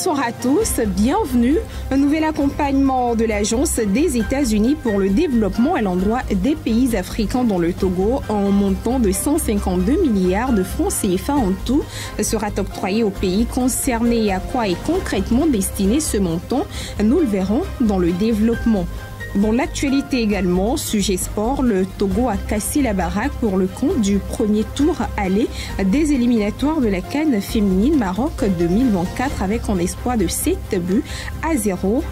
Bonsoir à tous, bienvenue. Un nouvel accompagnement de l'Agence des États-Unis pour le développement à l'endroit des pays africains dans le Togo en montant de 152 milliards de francs CFA en tout sera octroyé aux pays concernés. Et à quoi est concrètement destiné ce montant? Nous le verrons dans le développement. Dans l'actualité également, sujet sport, le Togo a cassé la baraque pour le compte du premier tour aller des éliminatoires de la CAN féminine Maroc 2024 avec un espoir de 7-0.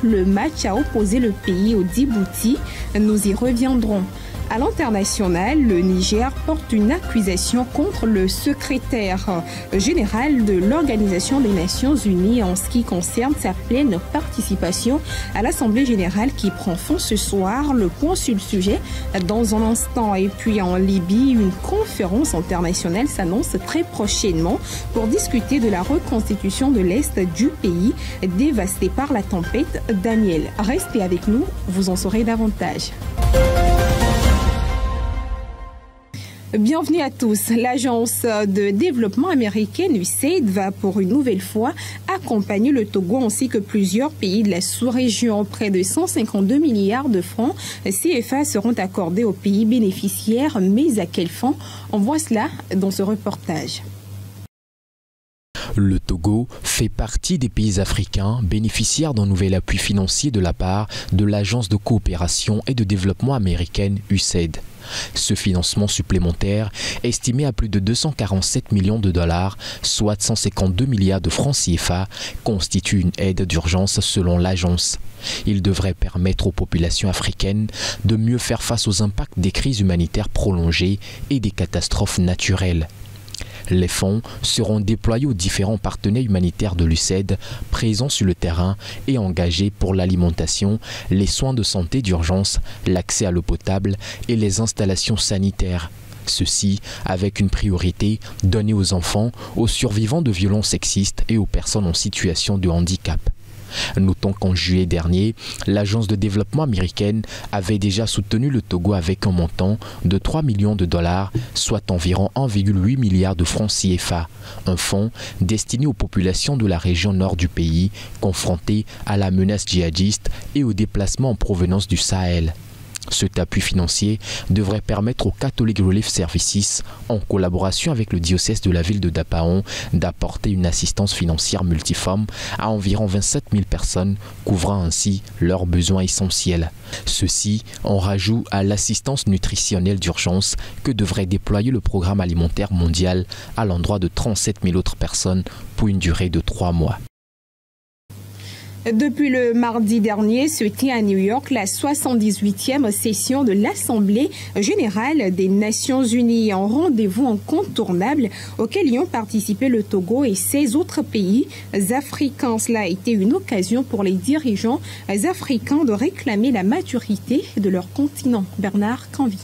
Le match a opposé le pays au Djibouti. Nous y reviendrons. À l'international, le Niger porte une accusation contre le secrétaire général de l'Organisation des Nations Unies en ce qui concerne sa pleine participation à l'Assemblée générale qui prend fin ce soir. Le point sur le sujet dans un instant. Et puis en Libye, une conférence internationale s'annonce très prochainement pour discuter de la reconstitution de l'Est du pays dévasté par la tempête Daniel. Restez avec nous, vous en saurez davantage. Bienvenue à tous. L'agence de développement américaine USAID va pour une nouvelle fois accompagner le Togo ainsi que plusieurs pays de la sous-région. Près de 152 milliards de francs CFA seront accordés aux pays bénéficiaires. Mais à quel fonds? On voit cela dans ce reportage. Le Togo fait partie des pays africains bénéficiaires d'un nouvel appui financier de la part de l'Agence de coopération et de développement américaine USAID. Ce financement supplémentaire, estimé à plus de 247 millions de dollars, soit 152 milliards de francs CFA, constitue une aide d'urgence selon l'agence. Il devrait permettre aux populations africaines de mieux faire face aux impacts des crises humanitaires prolongées et des catastrophes naturelles. Les fonds seront déployés aux différents partenaires humanitaires de l'USAID présents sur le terrain et engagés pour l'alimentation, les soins de santé d'urgence, l'accès à l'eau potable et les installations sanitaires. Ceci avec une priorité donnée aux enfants, aux survivants de violences sexistes et aux personnes en situation de handicap. Notons qu'en juillet dernier, l'agence de développement américaine avait déjà soutenu le Togo avec un montant de 3 millions de dollars, soit environ 1,8 milliard de francs CFA, un fonds destiné aux populations de la région nord du pays, confrontées à la menace djihadiste et aux déplacements en provenance du Sahel. Cet appui financier devrait permettre au Catholic Relief Services, en collaboration avec le diocèse de la ville de Dapaon, d'apporter une assistance financière multiforme à environ 27 000 personnes, couvrant ainsi leurs besoins essentiels. Ceci en rajout à l'assistance nutritionnelle d'urgence que devrait déployer le programme alimentaire mondial à l'endroit de 37 000 autres personnes pour une durée de 3 mois. Depuis le mardi dernier, se tient à New York la 78e session de l'Assemblée générale des Nations Unies, un rendez-vous incontournable auquel y ont participé le Togo et 16 autres pays africains. Cela a été une occasion pour les dirigeants africains de réclamer la maturité de leur continent. Bernard Canvi.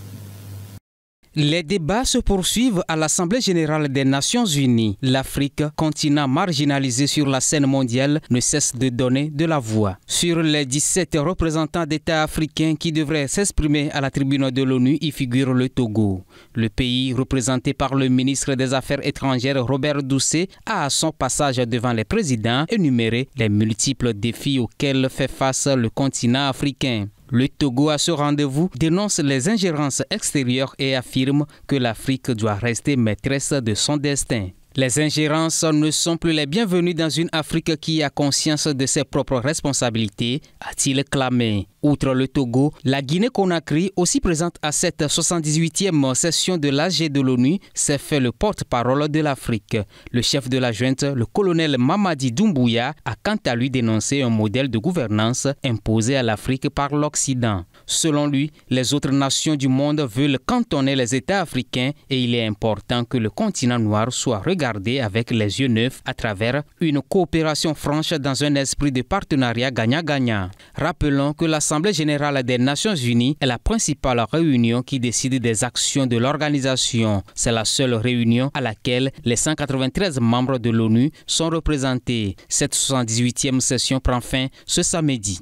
Les débats se poursuivent à l'Assemblée générale des Nations Unies. L'Afrique, continent marginalisé sur la scène mondiale, ne cesse de donner de la voix. Sur les 17 représentants d'États africains qui devraient s'exprimer à la tribune de l'ONU, y figure le Togo. Le pays, représenté par le ministre des Affaires étrangères Robert Doucet, a à son passage devant les présidents énuméré les multiples défis auxquels fait face le continent africain. Le Togo, à ce rendez-vous, dénonce les ingérences extérieures et affirme que l'Afrique doit rester maîtresse de son destin. Les ingérences ne sont plus les bienvenues dans une Afrique qui a conscience de ses propres responsabilités, a-t-il clamé. Outre le Togo, la Guinée-Conakry, aussi présente à cette 78e session de l'AG de l'ONU, s'est fait le porte-parole de l'Afrique. Le chef de la junte, le colonel Mamadi Doumbouya, a quant à lui dénoncé un modèle de gouvernance imposé à l'Afrique par l'Occident. Selon lui, les autres nations du monde veulent cantonner les États africains et il est important que le continent noir soit regardé avec les yeux neufs à travers une coopération franche dans un esprit de partenariat gagnant-gagnant. Rappelons que l'Assemblée générale des Nations Unies est la principale réunion qui décide des actions de l'organisation. C'est la seule réunion à laquelle les 193 membres de l'ONU sont représentés. Cette 78e session prend fin ce samedi.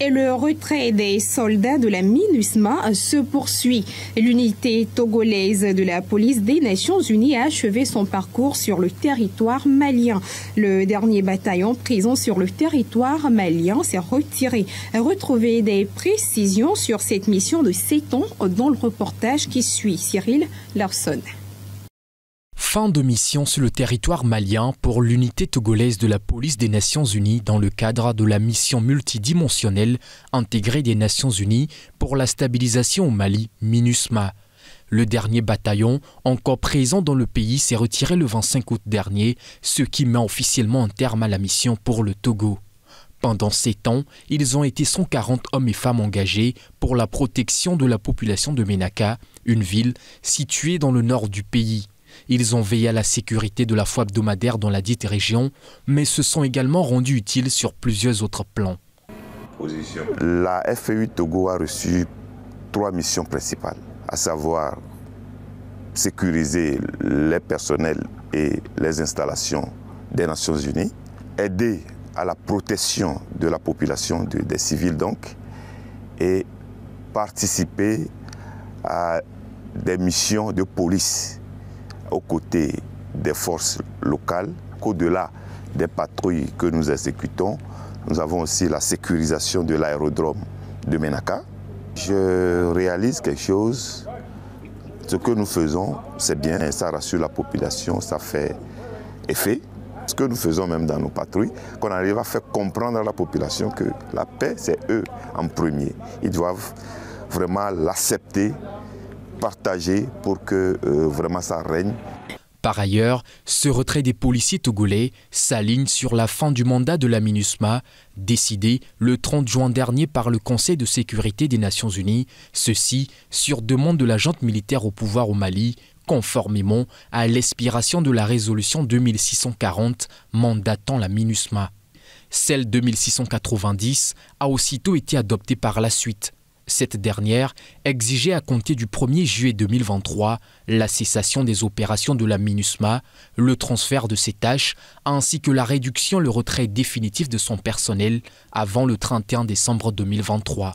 Et le retrait des soldats de la MINUSMA se poursuit. L'unité togolaise de la police des Nations Unies a achevé son parcours sur le territoire malien. Le dernier bataillon présent sur le territoire malien s'est retiré. Retrouvez des précisions sur cette mission de 7 ans dans le reportage qui suit. Cyril Larson. Fin de mission sur le territoire malien pour l'unité togolaise de la police des Nations Unies dans le cadre de la mission multidimensionnelle intégrée des Nations Unies pour la stabilisation au Mali, MINUSMA. Le dernier bataillon, encore présent dans le pays, s'est retiré le 25 août dernier, ce qui met officiellement un terme à la mission pour le Togo. Pendant 7 ans, ils ont été 140 hommes et femmes engagés pour la protection de la population de Ménaka, une ville située dans le nord du pays. Ils ont veillé à la sécurité de la foi hebdomadaire dans la dite région, mais se sont également rendus utiles sur plusieurs autres plans. La FEU Togo a reçu 3 missions principales, à savoir sécuriser les personnels et les installations des Nations Unies, aider à la protection de la population, des civils donc, et participer à des missions de police aux côtés des forces locales, qu'au-delà des patrouilles que nous exécutons, nous avons aussi la sécurisation de l'aérodrome de Ménaka. Je réalise quelque chose, ce que nous faisons, c'est bien, ça rassure la population, ça fait effet. Ce que nous faisons même dans nos patrouilles, qu'on arrive à faire comprendre à la population que la paix, c'est eux en premier. Ils doivent vraiment l'accepter, partager pour que vraiment ça règne. Par ailleurs, ce retrait des policiers togolais s'aligne sur la fin du mandat de la MINUSMA, décidé le 30 juin dernier par le Conseil de sécurité des Nations Unies, ceci sur demande de la junte militaire au pouvoir au Mali, conformément à l'expiration de la résolution 2640 mandatant la MINUSMA. Celle 2690 a aussitôt été adoptée par la suite. Cette dernière exigeait à compter du 1er juillet 2023 la cessation des opérations de la MINUSMA, le transfert de ses tâches, ainsi que la réduction et le retrait définitif de son personnel avant le 31 décembre 2023.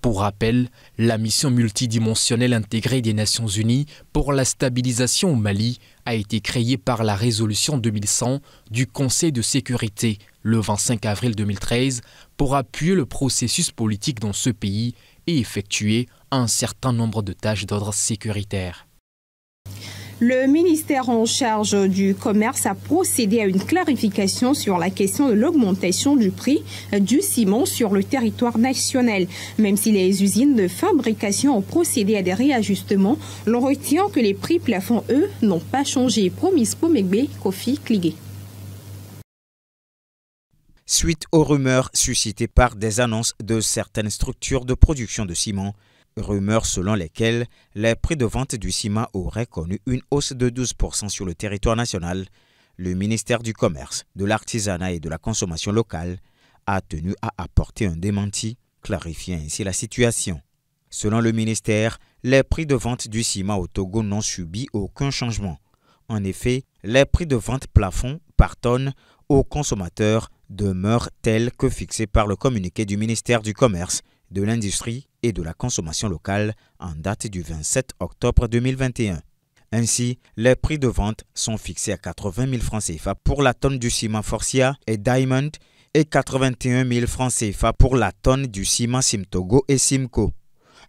Pour rappel, la mission multidimensionnelle intégrée des Nations Unies pour la stabilisation au Mali a été créée par la résolution 2100 du Conseil de sécurité le 25 avril 2013 pour appuyer le processus politique dans ce pays et effectuer un certain nombre de tâches d'ordre sécuritaire. Le ministère en charge du commerce a procédé à une clarification sur la question de l'augmentation du prix du ciment sur le territoire national. Même si les usines de fabrication ont procédé à des réajustements, l'on retient que les prix plafonds, eux, n'ont pas changé. Promis Pomegbe, Kofi Kligé. Suite aux rumeurs suscitées par des annonces de certaines structures de production de ciment, rumeurs selon lesquelles les prix de vente du ciment auraient connu une hausse de 12% sur le territoire national, le ministère du Commerce, de l'Artisanat et de la Consommation locale a tenu à apporter un démenti, clarifiant ainsi la situation. Selon le ministère, les prix de vente du ciment au Togo n'ont subi aucun changement. En effet, les prix de vente plafond par tonne aux consommateurs demeurent tels que fixés par le communiqué du ministère du Commerce, de l'Industrie et de la Consommation locale en date du 27 octobre 2021. Ainsi, les prix de vente sont fixés à 80 000 francs CFA pour la tonne du ciment Forcia et Diamond et 81 000 francs CFA pour la tonne du ciment Simtogo et Simco.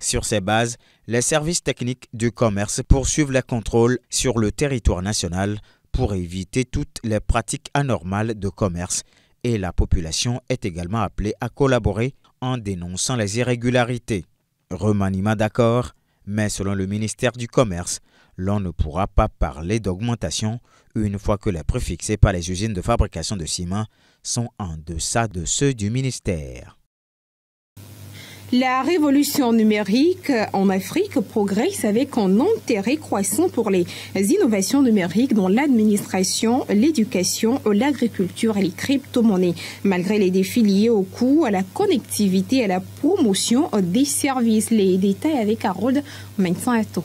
Sur ces bases, les services techniques du commerce poursuivent les contrôles sur le territoire national pour éviter toutes les pratiques anormales de commerce et la population est également appelée à collaborer en dénonçant les irrégularités. Remaniement d'accord, mais selon le ministère du Commerce, l'on ne pourra pas parler d'augmentation une fois que les prix fixés par les usines de fabrication de ciment sont en deçà de ceux du ministère. La révolution numérique en Afrique progresse avec un intérêt croissant pour les innovations numériques dans l'administration, l'éducation, l'agriculture et les crypto-monnaies. Malgré les défis liés au coût, à la connectivité et à la promotion des services. Les détails avec Harold Mainsato.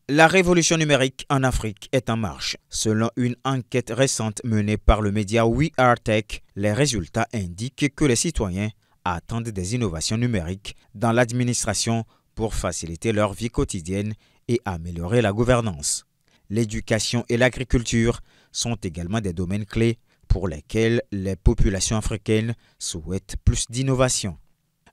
La révolution numérique en Afrique est en marche. Selon une enquête récente menée par le média We Are Tech, les résultats indiquent que les citoyens attendent des innovations numériques dans l'administration pour faciliter leur vie quotidienne et améliorer la gouvernance. L'éducation et l'agriculture sont également des domaines clés pour lesquels les populations africaines souhaitent plus d'innovation.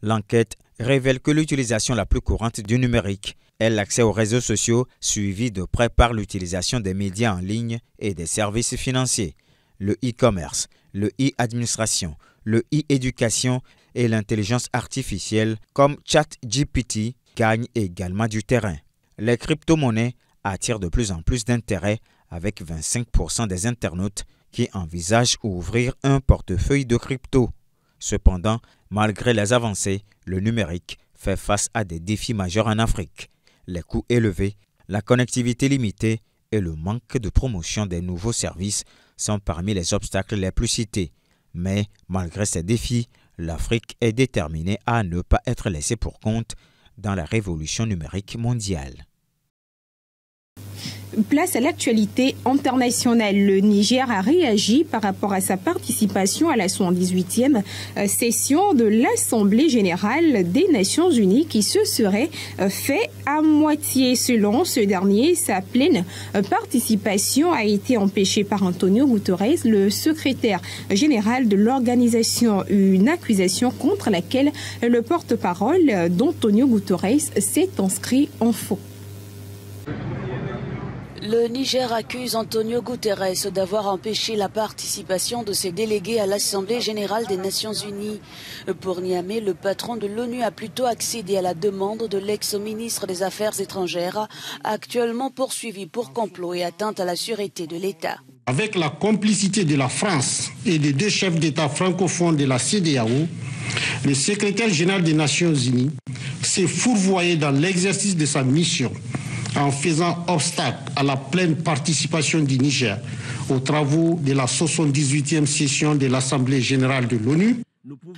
L'enquête révèle que l'utilisation la plus courante du numérique est l'accès aux réseaux sociaux, suivi de près par l'utilisation des médias en ligne et des services financiers, le e-commerce, le e-administration, le e-éducation et l'intelligence artificielle comme ChatGPT gagnent également du terrain. Les crypto-monnaies attirent de plus en plus d'intérêt avec 25% des internautes qui envisagent ouvrir un portefeuille de crypto. Cependant, malgré les avancées, le numérique fait face à des défis majeurs en Afrique. Les coûts élevés, la connectivité limitée et le manque de promotion des nouveaux services sont parmi les obstacles les plus cités. Mais malgré ces défis, l'Afrique est déterminée à ne pas être laissée pour compte dans la révolution numérique mondiale. Place à l'actualité internationale. Le Niger a réagi par rapport à sa participation à la 78e session de l'Assemblée générale des Nations unies qui se serait fait à moitié. Selon ce dernier, sa pleine participation a été empêchée par Antonio Guterres, le secrétaire général de l'organisation, une accusation contre laquelle le porte-parole d'Antonio Guterres s'est inscrit en faux. Le Niger accuse Antonio Guterres d'avoir empêché la participation de ses délégués à l'Assemblée générale des Nations unies. Pour Niamey, le patron de l'ONU a plutôt accédé à la demande de l'ex-ministre des Affaires étrangères, actuellement poursuivi pour complot et atteinte à la sûreté de l'État. Avec la complicité de la France et des deux chefs d'État francophones de la CEDEAO, le secrétaire général des Nations unies s'est fourvoyé dans l'exercice de sa mission en faisant obstacle à la pleine participation du Niger aux travaux de la 78e session de l'Assemblée générale de l'ONU.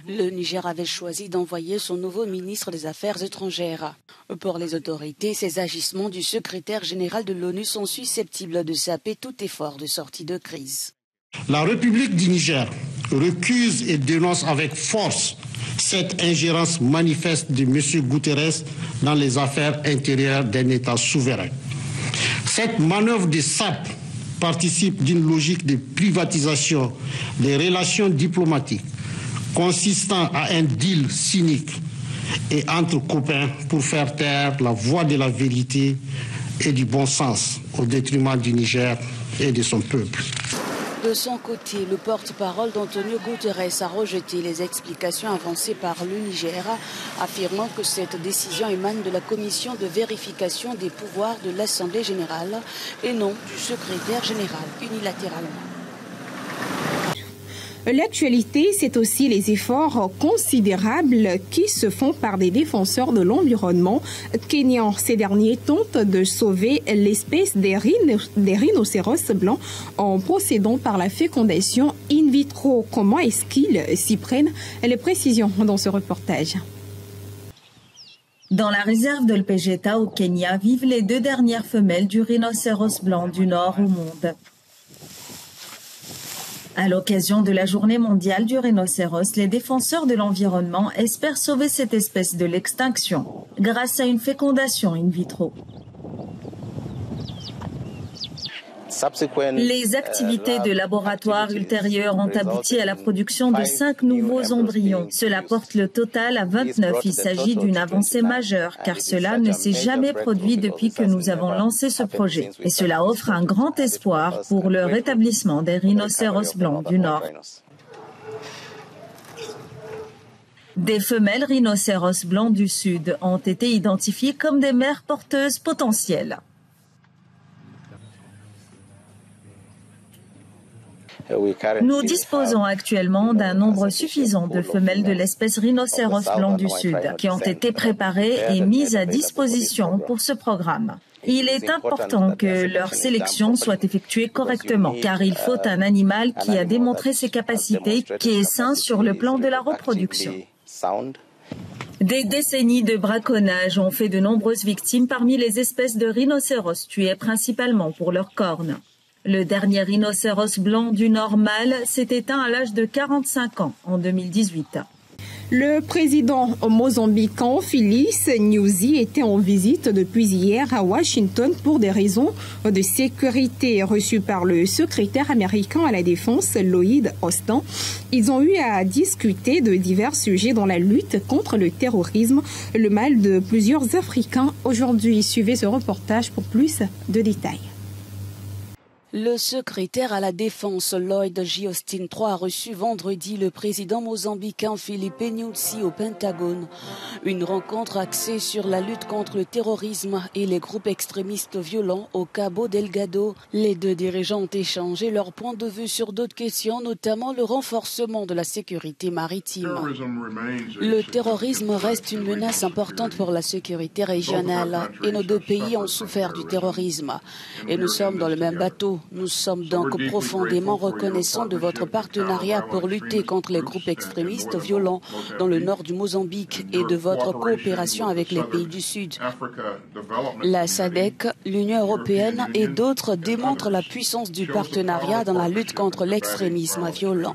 Le Niger avait choisi d'envoyer son nouveau ministre des Affaires étrangères. Pour les autorités, ces agissements du secrétaire général de l'ONU sont susceptibles de saper tout effort de sortie de crise. La République du Niger recuse et dénonce avec force cette ingérence manifeste de M. Guterres dans les affaires intérieures d'un État souverain. Cette manœuvre de sape participe d'une logique de privatisation des relations diplomatiques consistant à un deal cynique et entre copains pour faire taire la voix de la vérité et du bon sens au détriment du Niger et de son peuple. De son côté, le porte-parole d'Antonio Guterres a rejeté les explications avancées par le Niger, affirmant que cette décision émane de la commission de vérification des pouvoirs de l'Assemblée générale et non du secrétaire général unilatéralement. L'actualité, c'est aussi les efforts considérables qui se font par des défenseurs de l'environnement kenyans. Ces derniers tentent de sauver l'espèce des rhinocéros blancs en procédant par la fécondation in vitro. Comment est-ce qu'ils s'y prennent? Les précisions dans ce reportage. Dans la réserve de l'Pejeta au Kenya vivent les deux dernières femelles du rhinocéros blanc du nord au monde. À l'occasion de la journée mondiale du rhinocéros, les défenseurs de l'environnement espèrent sauver cette espèce de l'extinction grâce à une fécondation in vitro. Les activités de laboratoire ultérieures ont abouti à la production de 5 nouveaux embryons. Cela porte le total à 29. Il s'agit d'une avancée majeure car cela ne s'est jamais produit depuis que nous avons lancé ce projet. Et cela offre un grand espoir pour le rétablissement des rhinocéros blancs du Nord. Des femelles rhinocéros blancs du Sud ont été identifiées comme des mères porteuses potentielles. Nous disposons actuellement d'un nombre suffisant de femelles de l'espèce rhinocéros blanc du Sud qui ont été préparées et mises à disposition pour ce programme. Il est important que leur sélection soit effectuée correctement, car il faut un animal qui a démontré ses capacités, qui est sain sur le plan de la reproduction. Des décennies de braconnage ont fait de nombreuses victimes parmi les espèces de rhinocéros tués principalement pour leurs cornes. Le dernier rhinocéros blanc du Nord mâle s'est éteint à l'âge de 45 ans en 2018. Le président mozambicain Félix Nyusi était en visite depuis hier à Washington pour des raisons de sécurité reçues par le secrétaire américain à la Défense, Lloyd Austin. Ils ont eu à discuter de divers sujets dans la lutte contre le terrorisme, le mal de plusieurs Africains. Aujourd'hui, suivez ce reportage pour plus de détails. Le secrétaire à la Défense Lloyd J. Austin III a reçu vendredi le président mozambicain Filipe Nyusi au Pentagone. Une rencontre axée sur la lutte contre le terrorisme et les groupes extrémistes violents au Cabo Delgado. Les deux dirigeants ont échangé leurs points de vue sur d'autres questions, notamment le renforcement de la sécurité maritime. Le terrorisme reste une menace importante pour la sécurité régionale et nos deux pays ont souffert du terrorisme. Et nous sommes dans le même bateau. Nous sommes donc profondément reconnaissants de votre partenariat pour lutter contre les groupes extrémistes violents dans le nord du Mozambique et de votre coopération avec les pays du Sud. La SADC, l'Union européenne et d'autres démontrent la puissance du partenariat dans la lutte contre l'extrémisme violent.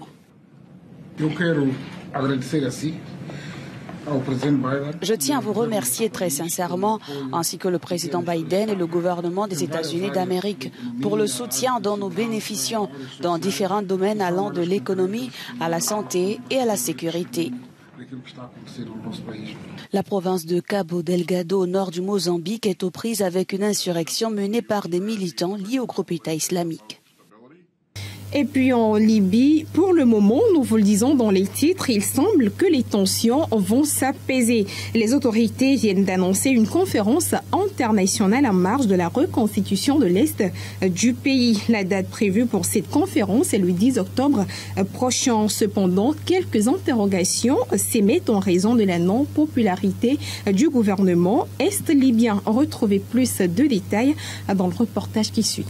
Je tiens à vous remercier très sincèrement, ainsi que le président Biden et le gouvernement des États-Unis d'Amérique, pour le soutien dont nous bénéficions dans différents domaines allant de l'économie à la santé et à la sécurité. La province de Cabo Delgado, au nord du Mozambique, est aux prises avec une insurrection menée par des militants liés au groupe État islamique. Et puis en Libye, pour le moment, nous vous le disons dans les titres, il semble que les tensions vont s'apaiser. Les autorités viennent d'annoncer une conférence internationale en marge de la reconstitution de l'Est du pays. La date prévue pour cette conférence est le 10 octobre prochain. Cependant, quelques interrogations s'émettent en raison de la non-popularité du gouvernement est-libyen. Retrouvez plus de détails dans le reportage qui suit.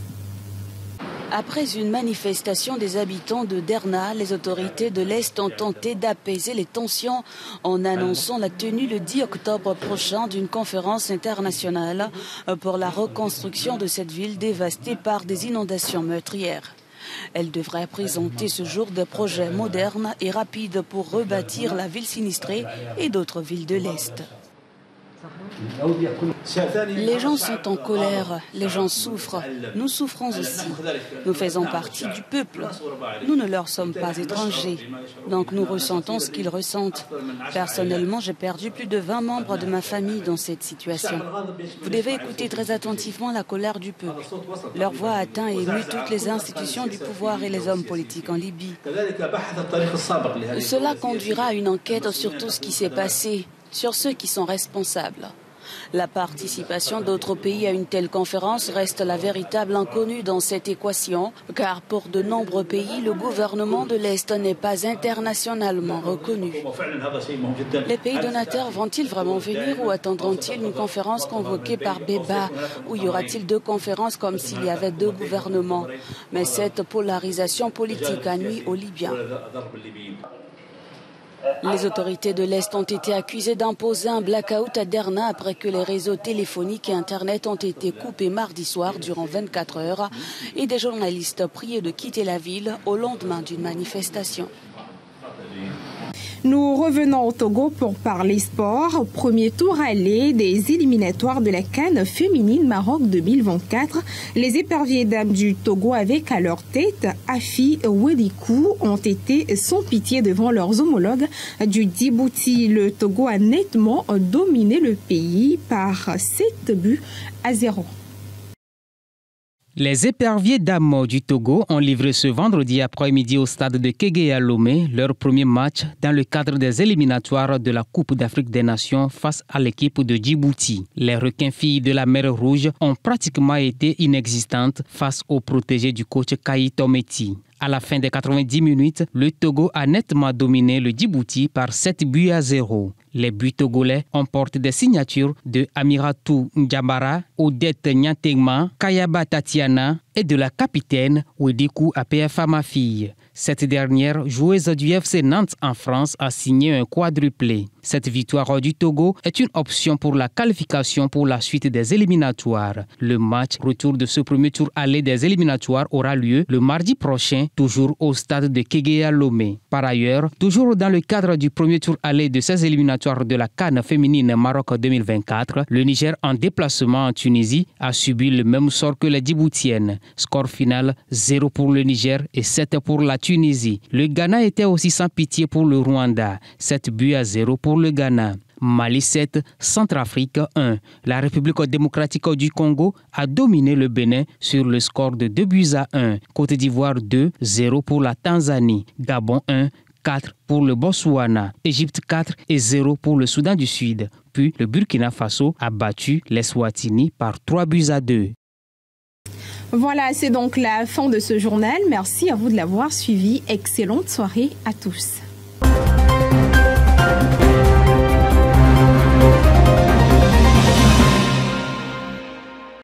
Après une manifestation des habitants de Derna, les autorités de l'Est ont tenté d'apaiser les tensions en annonçant la tenue le 10 octobre prochain d'une conférence internationale pour la reconstruction de cette ville dévastée par des inondations meurtrières. Elle devrait présenter ce jour des projets modernes et rapides pour rebâtir la ville sinistrée et d'autres villes de l'Est. Les gens sont en colère, les gens souffrent, nous souffrons aussi. Nous faisons partie du peuple, nous ne leur sommes pas étrangers, donc nous ressentons ce qu'ils ressentent. Personnellement, j'ai perdu plus de 20 membres de ma famille dans cette situation. Vous devez écouter très attentivement la colère du peuple. Leur voix atteint et émue toutes les institutions du pouvoir et les hommes politiques en Libye. Cela conduira à une enquête sur tout ce qui s'est passé, sur ceux qui sont responsables. La participation d'autres pays à une telle conférence reste la véritable inconnue dans cette équation, car pour de nombreux pays, le gouvernement de l'Est n'est pas internationalement reconnu. Les pays donateurs vont-ils vraiment venir ou attendront-ils une conférence convoquée par Béba, ou y aura-t-il deux conférences comme s'il y avait deux gouvernements? Mais cette polarisation politique a nui aux Libyens. Les autorités de l'Est ont été accusées d'imposer un blackout à Derna après que les réseaux téléphoniques et Internet ont été coupés mardi soir durant 24 heures et des journalistes priés de quitter la ville au lendemain d'une manifestation. Nous revenons au Togo pour parler sport. Premier tour aller des éliminatoires de la CAN féminine Maroc 2024. Les éperviers dames du Togo avec à leur tête Afi Wedikou ont été sans pitié devant leurs homologues du Djibouti. Le Togo a nettement dominé le pays par 7-0. Les éperviers dames du Togo ont livré ce vendredi après-midi au stade de Kégué à Lomé leur premier match dans le cadre des éliminatoires de la Coupe d'Afrique des Nations face à l'équipe de Djibouti. Les requins-filles de la mer Rouge ont pratiquement été inexistantes face aux protégés du coach Kayi Tometi. À la fin des 90 minutes, le Togo a nettement dominé le Djibouti par 7-0. Les buts togolais emportent des signatures de Amiratou Ndjambara, Odette Nyantegma, Kayaba Tatiana et de la capitaine Ouedikou APF Amafille. Cette dernière, joueuse du FC Nantes en France, a signé un quadruplé. Cette victoire du Togo est une option pour la qualification pour la suite des éliminatoires. Le match retour de ce premier tour aller des éliminatoires aura lieu le mardi prochain, toujours au stade de Kéguéa Lomé. Par ailleurs, toujours dans le cadre du premier tour aller de ces éliminatoires de la CAN féminine Maroc 2024, le Niger en déplacement en Tunisie a subi le même sort que les Djiboutiennes. Score final 0 pour le Niger et 7 pour la Tunisie. Le Ghana était aussi sans pitié pour le Rwanda, 7-0 pour le Ghana. Mali 7, Centrafrique 1. La République démocratique du Congo a dominé le Bénin sur le score de 2-1. Côte d'Ivoire 2-0 pour la Tanzanie. Gabon 1, 4 pour le Botswana. Égypte 4-0 pour le Soudan du Sud. Puis le Burkina Faso a battu les Swatini par 3-2. Voilà, c'est donc la fin de ce journal. Merci à vous de l'avoir suivi. Excellente soirée à tous.